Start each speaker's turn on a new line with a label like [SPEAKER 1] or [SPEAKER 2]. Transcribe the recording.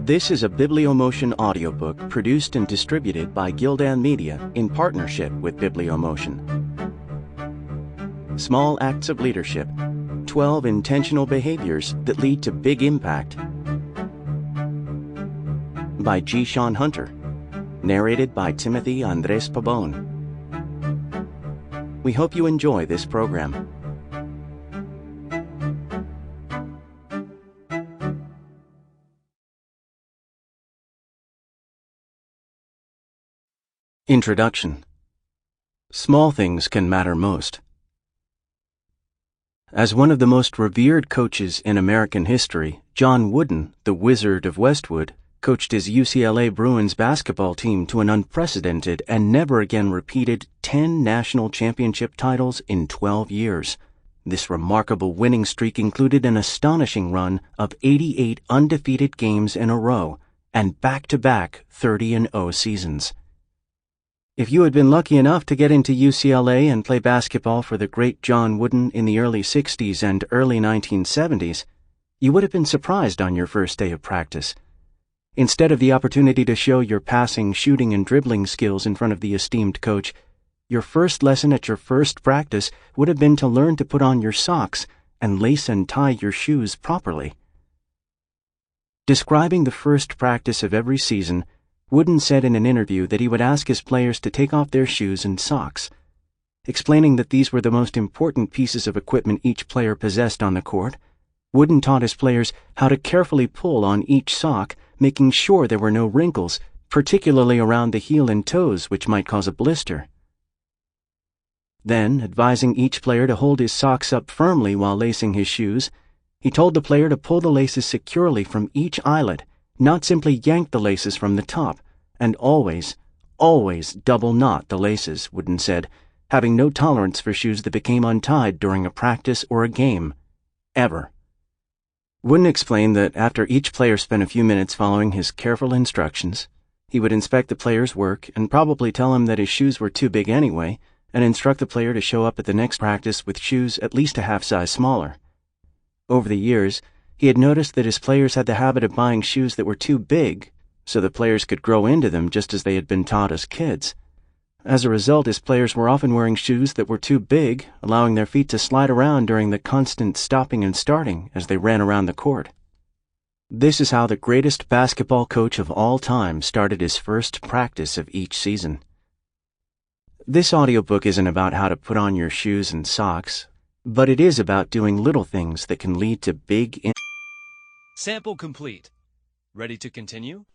[SPEAKER 1] This is a Bibliomotion audiobook produced and distributed by Gildan Media in partnership with Bibliomotion. Small Acts of Leadership: 12 Intentional Behaviors That Lead to Big Impact by Shawn Hunter. Narrated by Timothy Andres Pabon. We hope you enjoy this program. Introduction. Small things can matter most. As one of the most revered coaches in American history, John Wooden, the Wizard of Westwood, coached his UCLA Bruins basketball team to an unprecedented and never again repeated 10 national championship titles in 12 years. This remarkable winning streak included an astonishing run of 88 undefeated games in a row and back-to-back 30-0 seasons. If you had been lucky enough to get into UCLA and play basketball for the great John Wooden in the early 60s and early 1970s, you would have been surprised on your first day of practice. Instead of the opportunity to show your passing, shooting, and dribbling skills in front of the esteemed coach, your first lesson at your first practice would have been to learn to put on your socks and lace and tie your shoes properly. Describing the first practice of every season, Wooden said in an interview that he would ask his players to take off their shoes and socks. Explaining that these were the most important pieces of equipment each player possessed on the court, Wooden taught his players how to carefully pull on each sock, making sure there were no wrinkles, particularly around the heel and toes, which might cause a blister. Then, advising each player to hold his socks up firmly while lacing his shoes, he told the player to pull the laces securely from each eyelet, not simply yank the laces from the top, and always double knot the laces, Wooden said, having no tolerance for shoes that became untied during a practice or a game. Ever. Wooden explained that after each player spent a few minutes following his careful instructions, he would inspect the player's work and probably tell him that his shoes were too big anyway, and instruct the player to show up at the next practice with shoes at least a half size smaller. Over the years, he had noticed that his players had the habit of buying shoes that were too big, so the players could grow into them just as they had been taught as kids. As a result, his players were often wearing shoes that were too big, allowing their feet to slide around during the constant stopping and starting as they ran around the court. This is how the greatest basketball coach of all time started his first practice of each season. This audiobook isn't about how to put on your shoes and socks, but it is about doing little things that can lead to big
[SPEAKER 2] Sample complete. Ready to continue?